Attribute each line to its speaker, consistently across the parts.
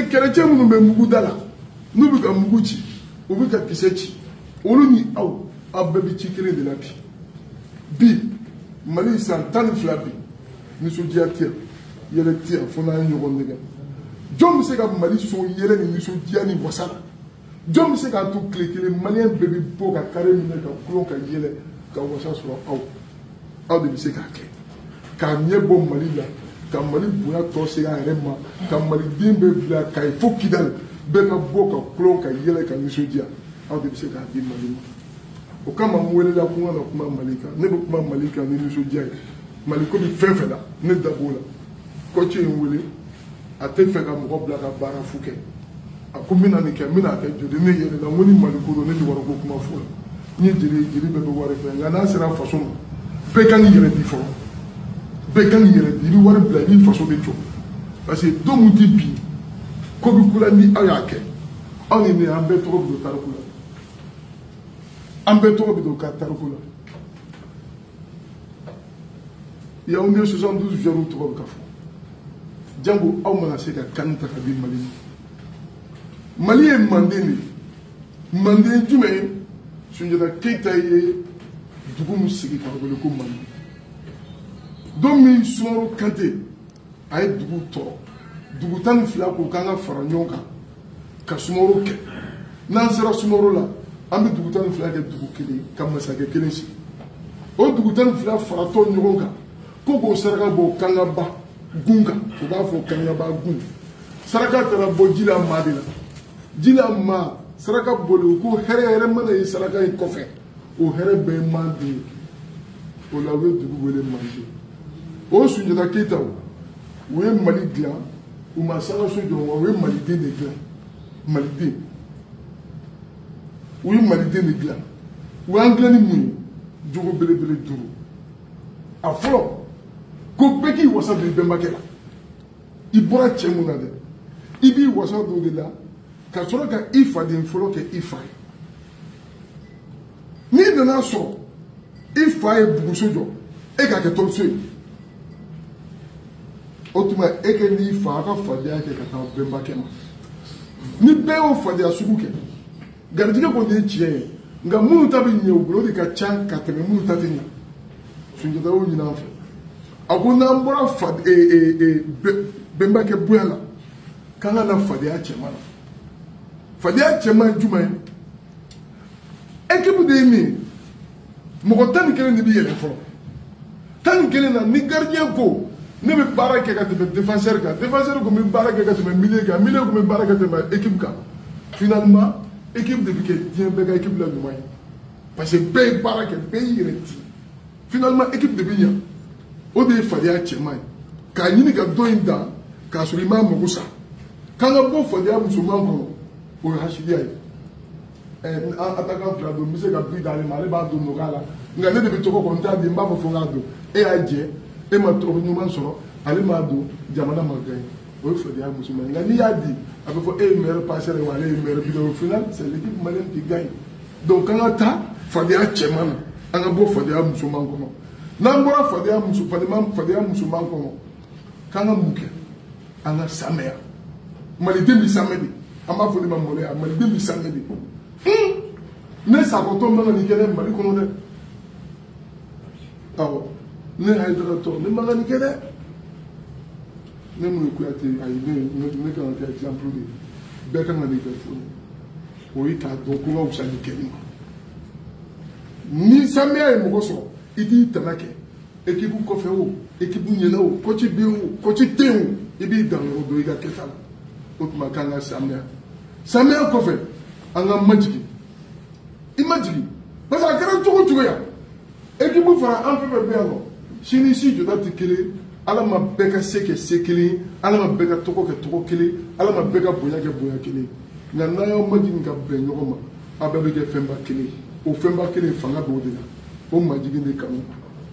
Speaker 1: chrétien nous me mugudala nous bika muguchi ou bika kisechi oluni aw ababi chikele de la bi mali santan flabi ni so diatia yele tia fona nyogo ndega jom se ka mali so yele ni so diani wasala jom se ka to klekele malien bébé po ka kare ni ka klon ka yele ka wasa so aw de se ka ke ka nye bo mali la ka mali buya to se ga rema ka mali dimbe bla ka fo kidal be ka bo ka klon ka yele ka ni so dia aw de se ka di mali o kama mwele la kuma na kuma malika ne bo kuma malika ni ni so dia maliko bi fefela ne dabola ko ci mwele ate fe ka mo bla ka bara fuke akumina ni ke mina ke jode ne yele na woni maliko do ne di waro ko kuma fu ni jiri be waro fe ngana sira façon be kan yele di fo be kan yele di waro bla ni façon be cho parce que do muti bi ko bi kula ni ayake on ni ambe trop do tarkula ambe trop do tarkula ya on est 72 jours trop kafo jango aw mana se ka kanta ka bi mali e mande jume sunjata keita ye dugu musigi ka wele ko mali domi sumaworo kante ay dugu to dugu tan fila ko kanga fara nyonka ka sumaworo ke nan sera sumaworo la ambe dugu tan fila ke dugu kele ka masake kele si o dugu tan fila fara to nyonka ko ko saraka bo kanga ba gunga ko ba fo kanga ba gun saraka tara bo jila madina jila ma saraka bolo ko here mana yi saraka yi kofe o here be mandi o la we dugu wele mandi o Sunjata Keita o ye mali gla o ma sara so jo o ye mali de gla mali de o ye mali de gla o angla ni mu jogo bele duru afro ko beki wasa de bemakela ibora chemuna de ibi wasa do de la ka sɔrɔ ka i faden fɔlɔ kɛ i fa ye n'i nana sɔrɔ i fa ye buguso jɔ e ka kɛ tɔnso ye o tuma e kɛ n'i fa a ka fadenya kɛ ka taa bɛnbakɛ ma ni bɛɛ y'o fadenya sugu kɛ garijɛgɛ kɔni ye tiɲɛ ye nka minnu ta bɛ ɲɛ u bolo o de ka ca ka tɛmɛ minnu ta tɛ ɲɛ Sunjata y'o ɲini an fɛ a ko n'an bɔra bɛnbakɛ bonya la k'an ka na fadenya cɛman na. Fadenya cɛman jumɛn ye équipe de ye min ye mɔgɔ 11 de bɛ yɛlɛ fɔlɔ 11 na ni gardien ko ne bɛ baara kɛ ka tɛmɛ défenseur kan défenseur ko n bɛ baara kɛ ka tɛmɛ milieu kan milieu ko n bɛ baara kɛ ka tɛmɛ équipe kan finalement équipe de bɛ kɛ diɲɛ bɛɛ ka équipe la ɲuman ye parce que bɛɛ ye baara kɛ bɛɛ y'i yɛrɛ ti finalement équipe de bɛ ɲɛ o de ye fadenya cɛman ye k'a ɲini ka dɔ in dan k'a sɔrɔ i m'a mago sa k'an ka bɔ fadenya musoman kɔnɔ. O ye hasidiya ye attaquant fila don n bɛ se ka bi d'ale ma ale b'a don nɔgɔya la nka ne de bɛ tɔgɔ kɔni t'a di n b'a fɔ fo k'a don e y'a jɛ e ma tɔgɔ ɲuman sɔrɔ ale m'a don jamana ma gagné o ye fadenya musoman ye nka n'i y'a di a bɛ fɔ e ye meilleur passeur ye wa ale ye meilleur buteur au final c'est l'équipe malienne qui gagne donc k'an ka taa fadenya cɛman na an ka bɔ fadenya musoman kɔnɔ n'an bɔra fadenya musoman kɔnɔ k'an ka mun kɛ an ka sanuya maliden bɛ sanuya de. An b'a fɔ ne ma maloya maliden bɛ sanuya de ne sakɔtɔ man ka nin kɛ dɛ mali kɔnɔ dɛ awɔ ne hayidaratɔ ne man ka nin kɛ dɛ ne mun ye Kuyate ayi ne kan ka kɛ exemple de ye bɛɛ kan ka nin kɛ cogo o ye k'a dɔn ko ka wusa nin kɛli ma ni sanuya ye mɔgɔ sɔrɔ i t'i tana kɛ équipe kɔfɛ o équipe ɲɛna o coach bɛ yen o coach tɛ yen o i b'i dan yɔrɔ dɔn i ka kɛta la o tuma k'an ka sanuya. Sanuya kɔfɛ an ka majigi i majigi parce que a kɛra cogo cogo ya équipe fara an fɛn fɛn bɛ yan nɔ sini si jɔda tɛ kelen ala ma bɛɛ ka se kɛ se kelen ala ma bɛɛ ka tɔgɔ kɛ tɔgɔ kelen ala ma bɛɛ ka bonya kɛ bonya kelen nka n'an y'aw majigi ka bɛn ɲɔgɔn ma a bɛɛ bɛ kɛ fɛnba kelen o fɛnba kelen fanga b'o de la o majigi de kanu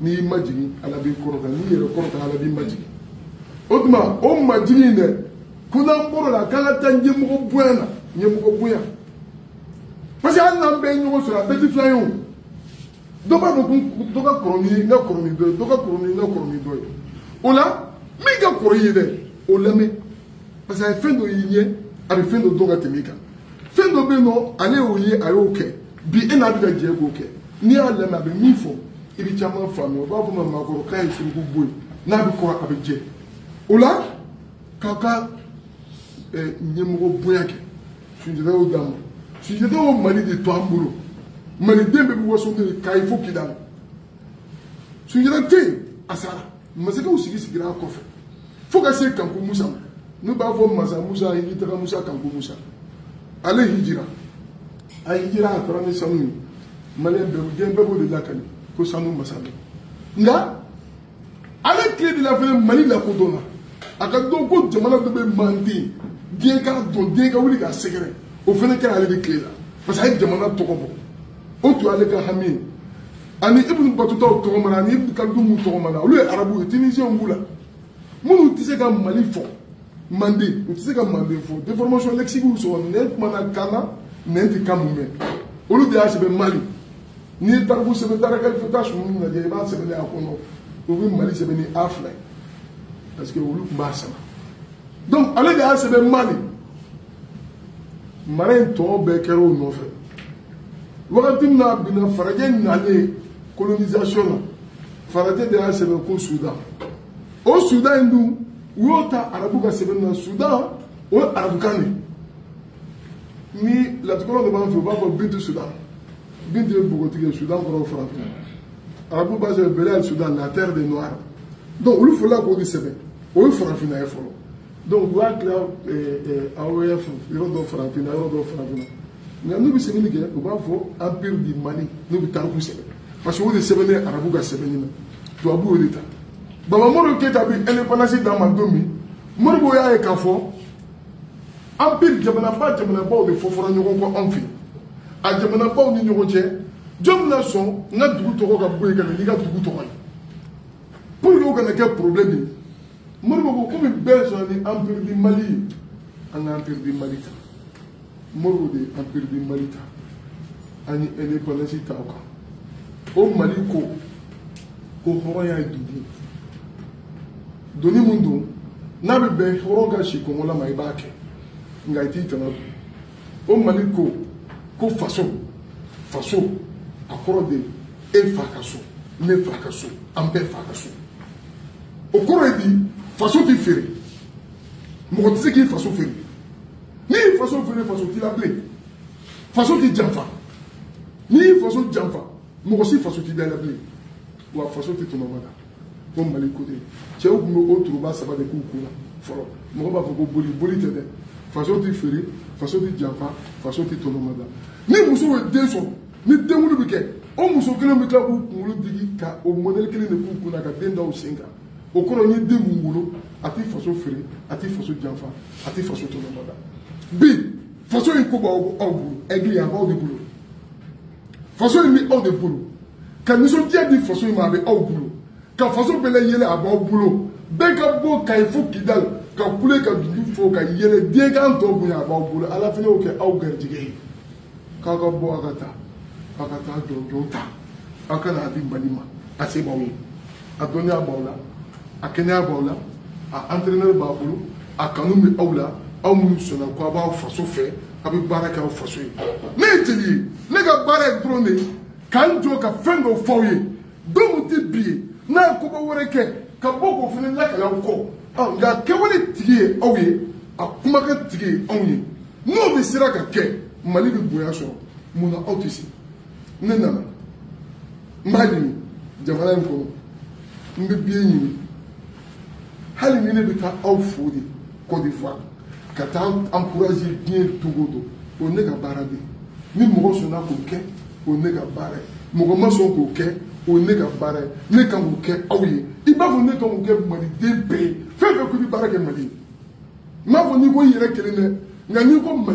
Speaker 1: n'i y'i majigi ala b'i kɔrɔta n'i yɛrɛ kɔrɔta ala b'i majigi o tuma o majigi in dɛ ko n'an bɔra la k'an ka taa ɲɛmɔgɔ bonya na. Ɲɛmɔgɔ bonya parce que hali n'an bɛɛ ye ɲɔgɔn sɔrɔ a bɛɛ tɛ filan ye o dɔ b'a dɔn ko dɔ ka kɔrɔ ni n ka kɔrɔ ni dɔ ye dɔ ka kɔrɔ ni n ka kɔrɔ ni dɔ ye o la min ka kɔrɔ i ye dɛ o lamɛn parce que fɛn dɔ y'i ɲɛ a bɛ fɛn dɔ dɔn ka tɛmɛ i kan fɛn dɔ bɛ yen nɔ ale y'o ye a y'o kɛ bi e n'a bɛ ka jɛ k'o kɛ n'i y'a lamɛn a bɛ min fɔ i bɛ caman faamuya o b'a fɔ ma maakɔrɔ k'a ye suruku bɔ yen n'a bɛ kɔrɔ a bɛ jɛ o la k'aw ka ɲɛmɔgɔ bonya kɛ Sunjata y'o d'a ma Sunjata y'o Mali de to an bolo maliden bɛɛ bɛ waso n'o ye k'a ye fo Kidali Sunjata tɛ yen a sara masakɛw sigira a kɔfɛ fo ka se Kanku Musa ma n'u b'a fɔ Masa Musa Hijitaga Musa Kanku Musa ale hijira a hijira a taara ni sanu ye maliyɛn bɛɛ b'o de lakali ko sanu masakɛ nka ale tile de la fɛnɛ Mali lakodɔnna a ka dɔn ko jamana dɔ bɛ Manden diɲɛ k'a dɔn diɲɛ ka wuli k'a sɛgɛrɛ o fɛnɛ kɛra ale de tile la parce que a ye jamana tɔgɔ bɔ o tun y'ale ka hami ye ani Ibn Batutaw tɔgɔ mana ani Ibn Kaldoum tɔgɔ mana olu ye arabu ye Tunisiens b'u la minnu tɛ se ka Mali fɔ Manden u tɛ se ka Manden fɔ déformation lexique y'u sɔrɔ nɛn kumana kan na nɛn tɛ kan mun mɛn olu de y'a sɛbɛn Mali n'i ye tariku sɛbɛn Darakalifu taa sunu lajɛ i b'a sɛbɛn a kɔnɔ o bɛ Mali sɛbɛn ni A fila ye parce que olu tun b'a sama donc ale de y'a sɛbɛn Mali mara in tɔ bɛɛ kɛra o nɔfɛ wagati min na binna Farajɛ nalen colonisation na Farajɛ de y'a sɛbɛn ko Soudan o Soudan in dun u y'o ta arabu ka sɛbɛn na Soudan o ye arabukan de ni latikɔrɔ de b'an fɛ u b'a fɔ Bintu Soudan Bintu ye npogotigi ye Soudan kɔrɔ farafin arabu b'a sɛbɛn Bele al Soudan la terre des noirs donc olu fɔlɔla k'o de sɛbɛn o ye farafinna ye fɔlɔ donc u y'a tila AOF yɔrɔ dɔ farafinna yɔrɔ dɔ farafinna nka n'u bɛ sɛbɛnni kɛ u b'a fɔ empire du Mali n'u bɛ tariku sɛbɛn parce que o de sɛbɛnnen arabu ka sɛbɛnni na tubabu y'o de ta Baba Moro Keita bɛ indépendance d'a ma don min Moribo y'a ye k'a fɔ empire jamanabaw de fɔfɔra ɲɔgɔn kɔ anw fɛ a jamanabaw ni ɲɔgɔn cɛ jɔn bɛna sɔn n ka dugu tɔgɔ ka bɔ yen ka na n'i ka dugu tɔgɔ ye pour que o kana kɛ problème ye Moribo ko komi bɛɛ sɔnna ni empire du Mali ye an ka empire du Mali ta Moribo de ye empire du Mali ta an ye indépendance ta o kan o Mali ko hɔrɔnya ye dugu doni mun don n'a bɛ bɛn hɔrɔn ka si kɔngɔ ma i b'a kɛ nka i t'i tana dun o Mali ko faso a kɔrɔ de e fa ka so ne fa ka so an bɛɛ fa ka so o kɔrɔ ye di faso tɛ feere mɔgɔ tɛ se k'i faso feere n'i y'i faso feere faso t'i la bilen faso t'i janfa n'i y'i faso janfa mɔgɔ si faso t'i da la bilen wa faso tɛ tɔnɔ ma da ko Mali ko de cɛw tun bɛ o turuba saba de k'u kun na fɔlɔ mɔgɔ b'a fɔ ko boli tɛ dɛ faso tɛ feere faso tɛ janfa faso tɛ tɔnɔ ma da ni muso ye den sɔrɔ ni denwolo bɛ kɛ o muso kelen bɛ tila k'u kunkolo digi ka o modèle kelen de k'u kun na ka den da u sen kan o kɔrɔ ni den mun wolo a tɛ faso feere a tɛ faso janfa a tɛ faso tɔnɔ ma da bi faso in ko b'aw bolo ɛgili a b'aw de bolo faso in bɛ aw de bolo ka nisɔndiya di faso in ma a bɛ aw bolo ka faso bɛɛ la yɛlɛ a b'aw bolo bɛɛ ka bɔ Kayi fo Kidali ka kule ka dugu fo ka yɛlɛ diɲɛkan tɔ bonya a b'aw bolo ala fana y'o kɛ aw garijɛgɛ ye k'aw ka bɔ aw ka taa jɔnjɔn ta aw ka n'a di Mali ma a se b'aw ye a dɔnniya b'aw la a kɛnɛya b'aw la a entraîneur b'a bolo a kanu bɛ aw la aw minnu sɔnna ko a b'aw faso fɛ a bɛ baara kɛ aw faso ye ne ye jeli ye ne ka baara ye dɔrɔn de ye k'an jɔ ka fɛn dɔ fɔ aw ye don min tɛ bi ye n'a ye koba wɛrɛ kɛ ka bɔ k'o fana lakale aw kɔ nka kɛwale tigi ye aw ye a kumakan tigi ye anw ye n'o de sera ka kɛ Mali bɛ bonya sɔrɔ mun na aw tɛ se ne nana n b'a ɲini jamana in kɔnɔ n bɛ biɲɛ ɲini hali ni ne bɛ taa aw fo de Côte d'Ivoire ka taa encourager diɲɛ dogo don o ne ka baara de ni mɔgɔ sɔnna k'o kɛ o ne ka baara ye mɔgɔ ma sɔn k'o kɛ o ne ka baara ye ne kan k'o kɛ aw ye i b'a fɔ ne kan k'o kɛ maliden bɛɛ ye fɛn fɛn ko i bɛ baara kɛ Mali ye n m'a fɔ n'i ko i yɛrɛ kelen dɛ nka n'i ko Mali